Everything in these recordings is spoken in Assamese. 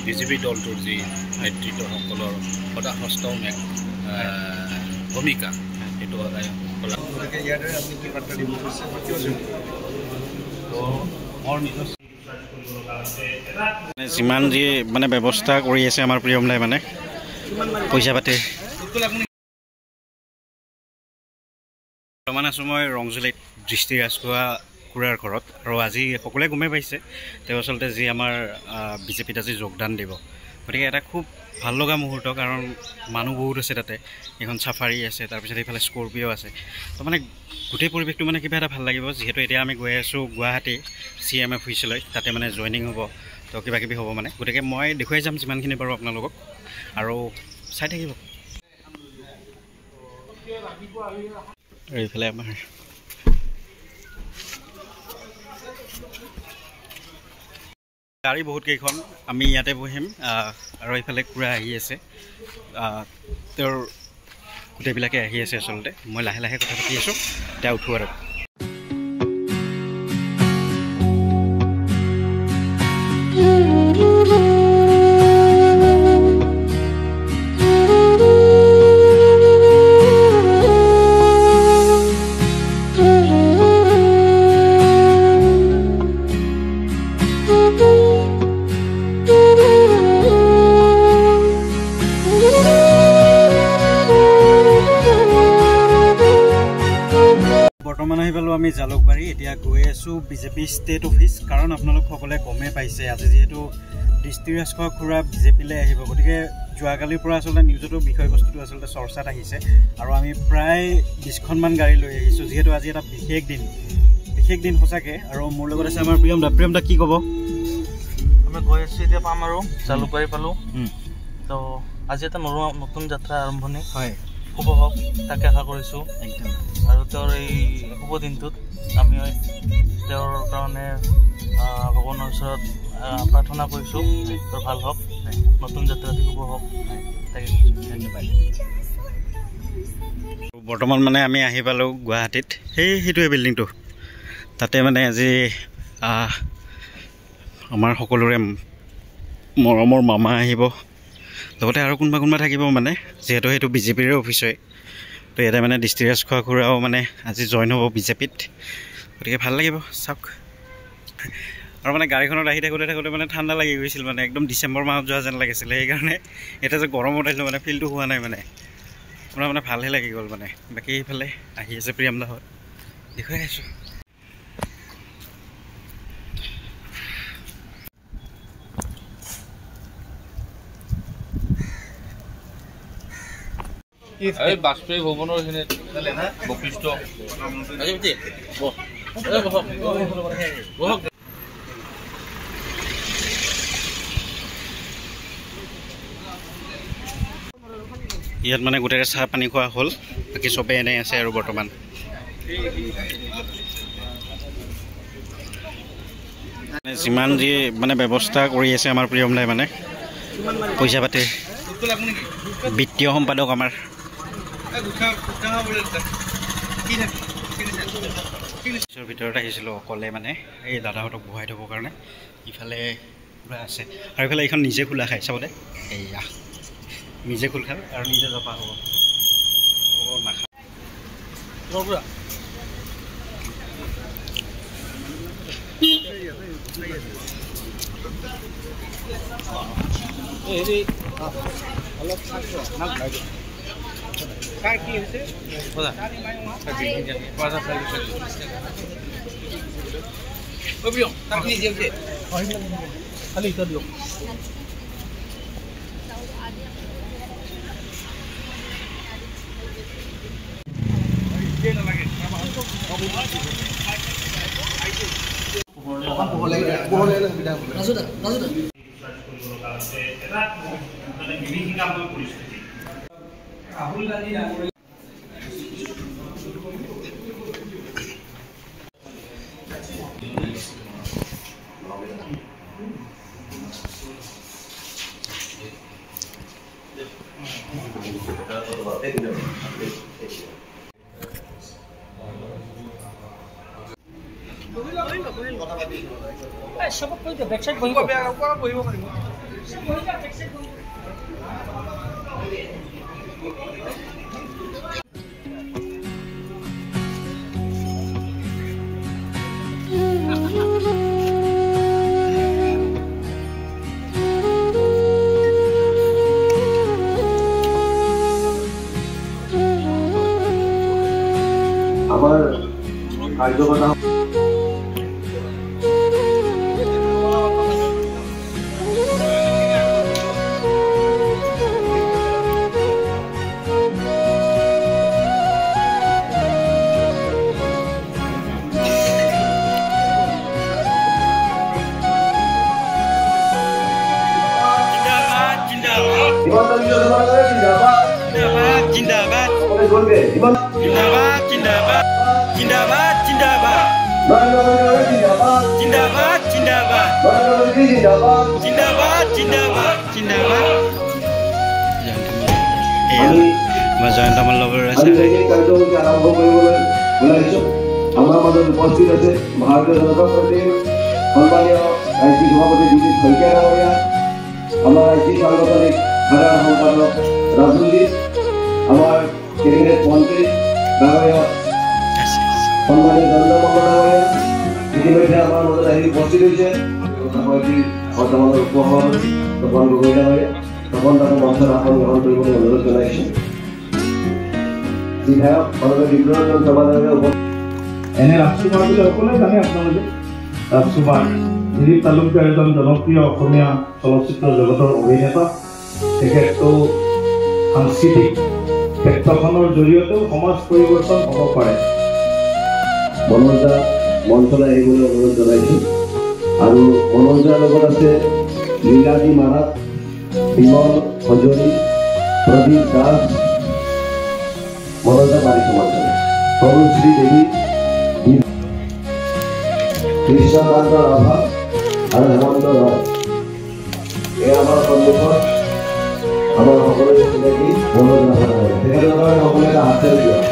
বিজেপি দলটোৰ যি নেতৃত্বসকলৰ সদা হস্তম এক ভূমিকা সেইটো সদায় যিমান যি মানে ব্যৱস্থা কৰি আছে আমাৰ প্ৰিয়মদাই মানে পইচা পাতি বৰ্তমান আছোঁ মই ৰংজুলিত দৃষ্টি ৰাজখোৱা খুৰাৰ ঘৰত আৰু আজি সকলোৱে গমেই পাইছে তেওঁ আচলতে যি আমাৰ বিজেপিত আজি যোগদান দিব গতিকে এটা খুব ভাল লগা মুহূৰ্ত কাৰণ মানুহ বহুত আছে তাতে এখন চাফাৰী আছে তাৰপিছত এইফালে স্কৰপিঅ' আছে তো মানে গোটেই পৰিৱেশটো মানে কিবা এটা ভাল লাগিব যিহেতু এতিয়া আমি গৈ আছোঁ গুৱাহাটী CM অফিচলৈ তাতে মানে জইনিং হ'ব তো কিবা কিবি হ'ব মানে গতিকে মই দেখুৱাই যাম যিমানখিনি পাৰোঁ আপোনালোকক আৰু চাই থাকিব এইফালে আমাৰ গাড়ী বহুত কেইখন আমি ইয়াতে বহিম আৰু এইফালে খুৰা আহি আছে তেওঁৰ গোটেইবিলাকে আহি আছে আচলতে মই লাহে লাহে কথা পাতি আছোঁ এতিয়া উঠোঁ আৰু বৰ্তমান আহি পালোঁ আমি জালুকবাৰী এতিয়া গৈ আছোঁ বিজেপি ষ্টেট অফিচ কাৰণ আপোনালোক সকলোৱে গমেই পাইছে আজি যিহেতু দৃষ্টি ৰাজখোৱা খুৰা বিজেপিলৈ আহিব গতিকে যোৱাকালিৰ পৰা আচলতে নিউজতো বিষয়বস্তুটো আচলতে চৰ্চাত আহিছে আৰু আমি প্ৰায় 20খনমান গাড়ী লৈ আহিছোঁ যিহেতু আজি এটা বিশেষ দিন সঁচাকৈ আৰু মোৰ লগত আছে আমাৰ প্ৰিয়মদা কি ক'ব আমি গৈ আছোঁ এতিয়া পাম আৰু জালুকবাৰী পালোঁ তো আজি এটা নতুন যাত্ৰা আৰম্ভণি হয় শুভ হওক তাকে আশা কৰিছোঁ একদম আৰু তেওঁৰ এই শুভ দিনটোত আমি তেওঁৰ কাৰণে ভগৱানৰ ওচৰত প্ৰাৰ্থনা কৰিছোঁ তেওঁৰ ভাল হওক নতুন যাত্ৰাটি শুভ হওক তাকে ধন্যবাদ বৰ্তমান মানে আমি আহি পালোঁ গুৱাহাটীত সেইটোৱে বিল্ডিংটো তাতে মানে আজি আমাৰ সকলোৰে মৰমৰ মামা আহিব লগতে আৰু কোনোবা থাকিব মানে যিহেতু সেইটো বিজেপিৰে অফিচ হয় তো ইয়াতে মানে দৃষ্টি ৰাজখোৱা খুৰাও মানে আজি জইন হ'ব বিজেপিত গতিকে ভাল লাগিব চাওক আৰু মানে গাড়ীখনত আহি থাকোঁতে মানে ঠাণ্ডা লাগি গৈছিল মানে একদম ডিচেম্বৰ মাহত যোৱা যেন লাগিছিলে সেইকাৰণে এতিয়া যে গৰমত আহিলোঁ মানে ফিলটো হোৱা নাই মানে আপোনাৰ মানে ভালহে লাগি গ'ল মানে বাকী এইফালে আহি আছে প্ৰিয়মদাহঁত দেখুৱাই আছোঁ এই বাজপেয়ী ভৱনৰ এইখিনিত বশিষ্ঠ ইয়াত মানে গোটেই চাহ পানী খোৱা হ'ল বাকী চবেই এনেই আছে আৰু বৰ্তমান যিমান যি মানে ব্যৱস্থা কৰি আছে আমাৰ প্ৰিয়মদাই মানে পইচা পাতি বিত্তীয় সম্পাদক আমাৰ ভিতৰত আহিছিলোঁ অকলে মানে এই দাদাহঁতক বহাই থ'বৰ কাৰণে ইফালে পুৰা আছে আৰু ইফালে এইখন নিজে খোলা খাই চাবলৈ এইয়া নিজে খোল খাল আৰু নিজে জপা হ'ব নাখায় অলপ কাৰ কি হৈছে খালি দিয়ক রাহুল গান্ধী সব কৈ বেক সাইড বহিব আমার কার্যকতা জিন্দাবাদ জয়ন্তমাল লগৰ আছে আৰম্ভ কৰিবলৈ ওলাইছো আমাৰ মাজত উপস্থিত আছে ভাৰতীয় জনতা পাৰ্টীৰ সন্মানীয় ৰাজ্যিক সভাপতি দিলীপ শইকীয়া ডাঙৰীয়া আমাৰ ৰাজ্যিক সাংগঠনিক সাধাৰণ সম্পাদক ৰাজুলজিৎ আমাৰ কেবিনেট মন্ত্ৰী ডাঙৰীয়া সন্মানীয় চন্দ্ৰমোহন ডাঙৰীয়া ইতিমধ্যে আমাৰ মাজত আহি উপস্থিত হৈছে বৰ্তমানৰ উপসভাপতি তপন গগৈ ডাঙৰীয়া তপন ডাঙৰ মঞ্চত আসন গ্ৰহণ কৰিবলৈ অনুৰোধ জনাইছোঁ বিধায়ক মাননীয় বিপ্লৱৰঞ্জন শৰ্মা ডাঙৰীয়া এনে ৰাজকুমাৰ বুলি সকলোৱে জানে আপোনালোকে ৰাজকুমাৰ দিলীপ তালুকদাৰ এজন জনপ্ৰিয় অসমীয়া চলচ্চিত্ৰ জগতৰ অভিনেতা তেখেতটো সাংস্কৃতিক ক্ষেত্ৰখনৰ জৰিয়তেও সমাজ পৰিৱৰ্তন হ'ব পাৰে মনোজা মঞ্চলৈ আহিবলৈ অনুৰোধ জনাইছোঁ আৰু মনোজাৰ লগত আছে লীলাজী মাৰাক বিমল হজৰী প্ৰদীপ দাস মনোজা পাৰিছোঁ মঞ্চলৈ তৰুশ্ৰী দেৱী কৃষ্ণকান্ত ৰাভা আৰু হেমন্ত ৰায় এই আমাৰ সন্মুখত আমাৰ সকলোৰে চিনাকি মনোজ ৰাভা তেখেতসকলে সকলোৱে এটা হাত চালি দিয়ক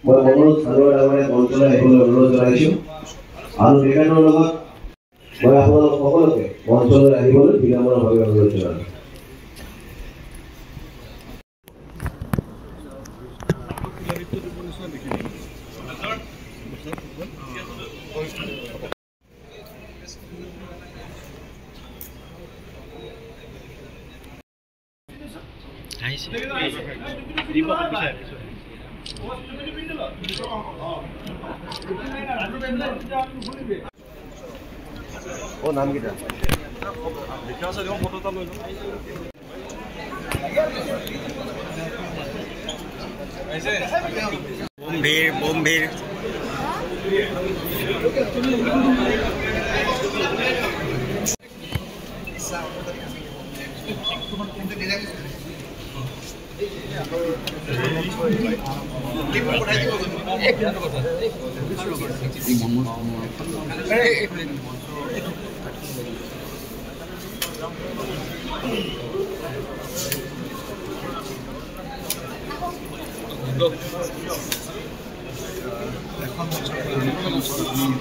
মই মনোজ চাৰুৱা ডাঙৰীয়া মঞ্চলৈ আহিবলৈ অনুৰোধ জনাইছোঁ আৰু সেইকাৰণৰ লগত মই আপোনালোক সকলোকে মঞ্চলৈ আহিবলৈ বিনম্ৰভাৱে অনুৰোধ জনাইছোঁ ও নাম কিটা লিখা আছে দেখোন ফটো এটা লৈ লওঁ বম্বেৰ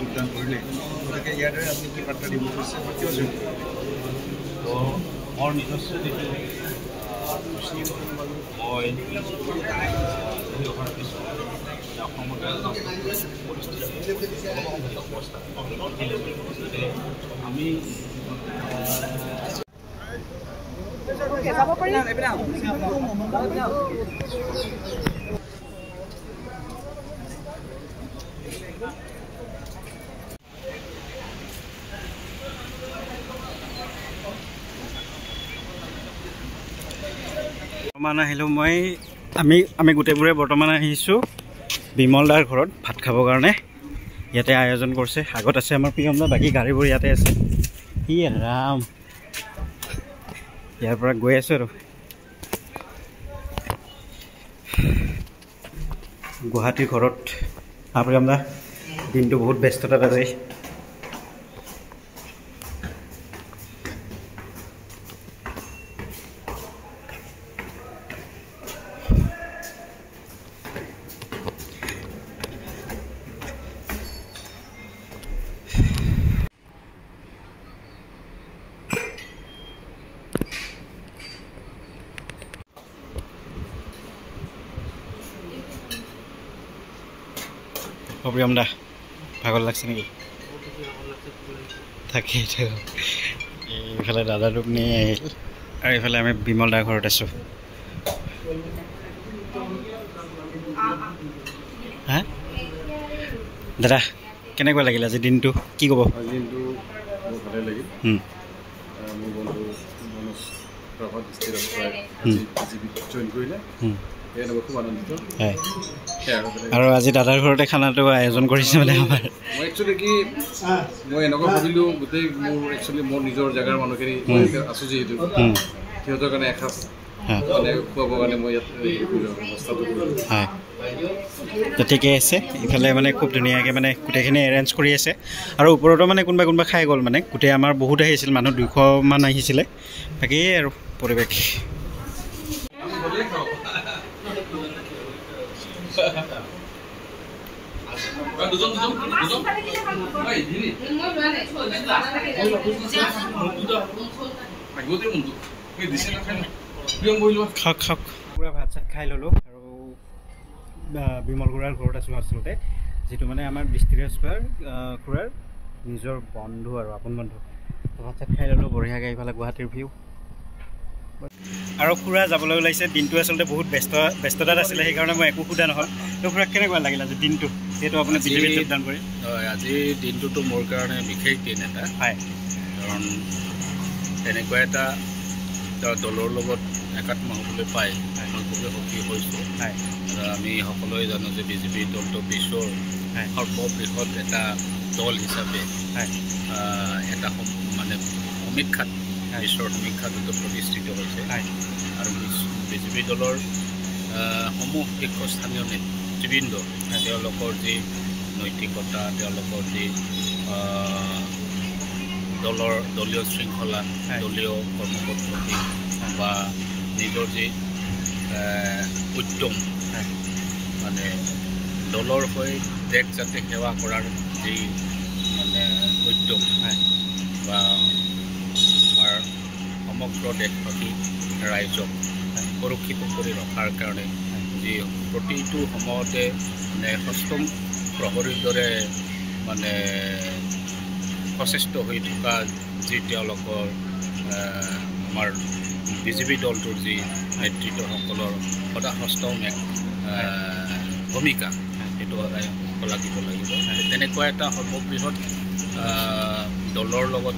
যোগদান কৰিলে গতিকে ইয়াৰ দৰে আপুনি কি বাৰ্তা দিব বিচাৰিছে কিয় যোগ মোৰ নিজস্ব যিটো মই অসমত আমি বৰ্তমান আহিলোঁ আমি গোটেইবোৰে বৰ্তমান আহিছোঁ বিমল দাৰ ঘৰত ভাত খাবৰ কাৰণে। ইয়াতে আয়োজন কৰিছে, আগত আছে আমাৰ প্ৰিয়ম দা, বাকী গাড়ীবোৰ ইয়াতে আছে। ই ৰাম, ইয়াৰ পৰা গৈ আছোঁ আৰু গুৱাহাটীৰ ঘৰত। প্ৰিয়ম দা দিনটো বহুত ব্যস্ততাত আছে। প্ৰিয়ম দা ভাগৰ লাগছে নেকি? তাকেই এইফালে দাদাটোক নিয়ে আহিল আৰু এইফালে আমি বিমল দাৰ ঘৰত আছোঁ। হা দাদা কেনেকুৱা লাগিল আজি দিনটো, কি ক'ব? আজি দিনটো মোৰ ভালেই লাগিল। মোৰ বন্ধু মনোজ প্ৰভাত জইন কৰিলে, খুব আনন্দিত। আৰু আজি দাদাৰ ঘৰতে খানাটো আয়োজন কৰিছে মানে আমাৰ। মই একচুৱেলি কি মই এনেকুৱা ভাবিলোঁ, গোটেই মোৰ নিজৰ জেগাৰ মানুহখিনি আছোঁ যিহেতু সিহঁতৰ কাৰণে এসাঁজ মানে খুৱাবৰ কাৰণে মই ইয়াত ব্যৱস্থাটো কৰিলোঁ। হয় তো ঠিকে আছে। ইফালে মানে খুব ধুনীয়াকৈ মানে গোটেইখিনি এৰেঞ্জ কৰি আছে আৰু ওপৰতো মানে কোনোবা খাই গ'ল মানে। গোটেই আমাৰ বহুত আহিছিল মানুহ, 200 মান আহিছিলে। বাকী আৰু পৰিৱেশ খাওক পুৰা ভাত চাত খাই ল'লোঁ আৰু বিমল খুৰাৰ ঘৰত আছোঁ আচলতে, যিটো মানে আমাৰ ডিষ্ট্ৰিক্ট খুৰাৰ নিজৰ বন্ধু আৰু আপোন বন্ধু। ভাত চাত খাই ল'লোঁ বঢ়িয়াকৈ। এইফালে গুৱাহাটীৰ ভিউ আৰু খুৰা যাবলৈ ওলাইছে। দিনটো আচলতে বহুত ব্যস্ততাত আছিলে, সেইকাৰণে মই একো সোধা নহ'ল। তো খুৰা কেনেকুৱা লাগিল আজি দিনটো, যিহেতু আপুনি বিজেপিত যোগদান কৰে? হয়, আজিৰ দিনটোতো মোৰ কাৰণে বিশেষ দিন এটা। হয়, কাৰণ তেনেকুৱা এটা দলৰ লগত একাত্ম হ'বলৈ পাই মই খুবেই সুখী হৈছোঁ। হয়, আমি সকলোৱে জানো যে বিজেপি দলটো বিশ্বৰ সৰ্ববৃহৎ এটা দল হিচাপে এটা মানে সমীক্ষাত বিশ্বৰ সমীক্ষাত প্ৰতিষ্ঠিত হৈছে। আৰু বিজেপি দলৰ সমূহ শীৰ্ষস্থানীয় নেতৃবৃন্দ, তেওঁলোকৰ যি নৈতিকতা, তেওঁলোকৰ যি দলীয় শৃংখলা, দলীয় কৰ্মপদ্ধতি বা নিজৰ যি উদ্যম, মানে দলৰ হৈ দেশ জাতি সেৱা কৰাৰ যি মানে উদ্যম বা আমাৰ সমগ্ৰ দেশবাসী ৰাইজক সুৰক্ষিত কৰি ৰখাৰ কাৰণে যি প্ৰতিটো সময়তে মানে সষ্টম প্ৰহৰীৰ দৰে মানে সচেষ্ট হৈ থকা যি তেওঁলোকৰ আমাৰ বিজেপি দলটোৰ যি নেতৃত্বসকলৰ সদা সষ্টম এক ভূমিকা, সেইটো লাগিব। তেনেকুৱা এটা সৰ্ববৃহৎ দলৰ লগত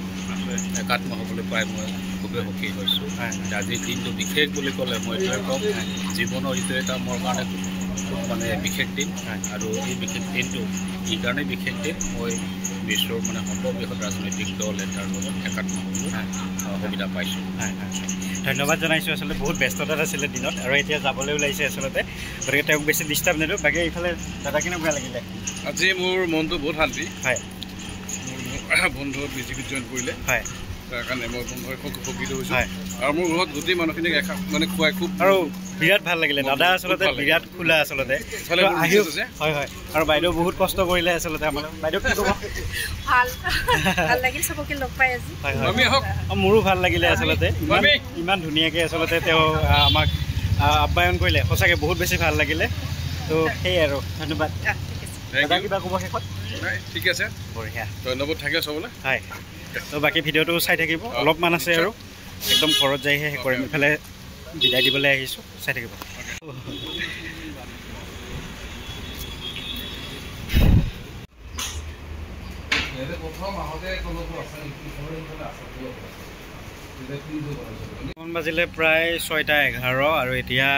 একাত্ম হ'বলৈ পাই মই খুবেই সুখী হৈছোঁ। আজিৰ দিনটো বিশেষ বুলি ক'লে মই এইটোৱে ক'ম, জীৱনৰ এইটো এটা মোৰ কাৰণে খুব মানে বিশেষ দিন। আৰু এই বিশেষ দিনটো এই কাৰণেই বিশেষ দিন, মই বিশ্বৰ মানে সৰ্ববৃহৎ ৰাজনৈতিক দল এটাৰ লগত একাত্ম হ'বলৈ সুবিধা পাইছোঁ। ধন্যবাদ জনাইছোঁ। আচলতে বহুত ব্যস্ততাত আছিলে দিনত আৰু এতিয়া যাবলৈ ওলাইছে আচলতে, গতিকে তেওঁক বেছি ডিষ্টাৰ্ব নিদিওঁ। বাকী এইফালে দাদা কেনেকুৱা লাগিলে? আজি মোৰ মনটো বহুত শান্তি। হয়, মোৰ বন্ধু বিজেপিত জইন কৰিলে। হয়, তাৰ কাৰণে মই উপকৃত হৈছোঁ। আৰু মোৰ ঘৰত গোটেই মানুহখিনিক মানে খুৱাই খুব আৰু বিৰাট ভাল লাগিলে। দাদা আচলতে বিৰাট খোলা আচলতে। হয় হয়, আৰু বাইদেউ বহুত কষ্ট কৰিলে আচলতে। আমাৰ বাইদেউ কি ক'ব? ভাল লাগিল চবকে লগ পাই আজি। হয় হয়, মোৰো ভাল লাগিলে আচলতে। ইমান ধুনীয়াকৈ আচলতে তেওঁ আমাক আপ্যায়ন কৰিলে, সঁচাকৈ বহুত বেছি ভাল লাগিলে। তো সেয়াই আৰু ধন্যবাদ। দাদা কিবা ক'ব শেষত? ঠিক আছে, বঢ়িয়া, ধন্যবাদ থাকিলে চবলৈ। হয়। তো বাকী ভিডিঅ'টো চাই থাকিব অলপমান আছে আৰু একদম ঘৰত যাইহে শেষ কৰিম ইফালে বিদায় দিবলৈ আহিছোঁ চাই থাকিব বাজিলে প্ৰায় 6:11 আৰু এতিয়া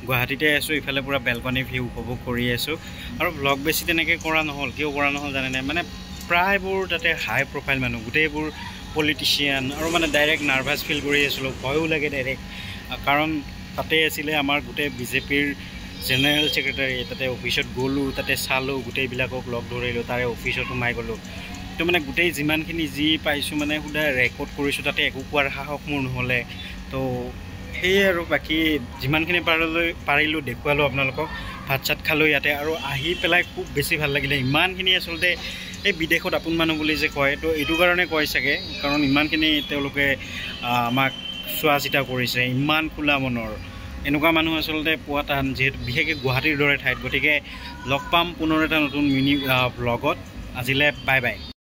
গুৱাহাটীতে আছোঁ ইফালে পূৰা বেলকনি ভিউ উপভোগ কৰি আছোঁ আৰু ব্লগ বেছি তেনেকৈ কৰা নহ'ল কিয় কৰা নহ'ল জানেনে মানে প্ৰায়বোৰ তাতে হাই প্ৰফাইল মানুহ গোটেইবোৰ পলিটিচিয়ান আৰু মানে ডাইৰেক্ট নাৰ্ভাছ ফিল কৰি আছিলোঁ ভয়ো লাগে ডাইৰেক্ট কাৰণ তাতে আছিলে আমাৰ গোটেই বিজেপিৰ জেনেৰেল ছেক্ৰেটাৰী তাতে অফিচত গ'লোঁ তাতে চালোঁ গোটেইবিলাকক লগ ধৰিলোঁ তাৰে অফিচত সোমাই গ'লোঁ তো মানে গোটেই যিমানখিনি যি পাইছোঁ মানে সদায় ৰেকৰ্ড কৰিছোঁ তাতে একো কোৱাৰ সাহস মোৰ নহ'লে তো সেয়ে আৰু বাকী যিমানখিনি পাৰিলোঁ দেখুৱালোঁ আপোনালোকক ভাত চাত খালোঁ ইয়াতে আৰু আহি পেলাই খুব বেছি ভাল লাগিলে ইমানখিনি আচলতে এই বিদেশত আপোন মানুহ বুলি যে কয় তো এইটো কাৰণে কয় চাগে কাৰণ ইমানখিনি তেওঁলোকে আমাক চোৱা চিতা কৰিছে ইমান খোলা মনৰ এনেকুৱা মানুহ আচলতে পোৱা টান যিহেতু বিশেষকৈ গুৱাহাটীৰ দৰে ঠাইত গতিকে লগ পাম পুনৰ এটা নতুন মিনি ব্লগত আজিলৈ বাই বাই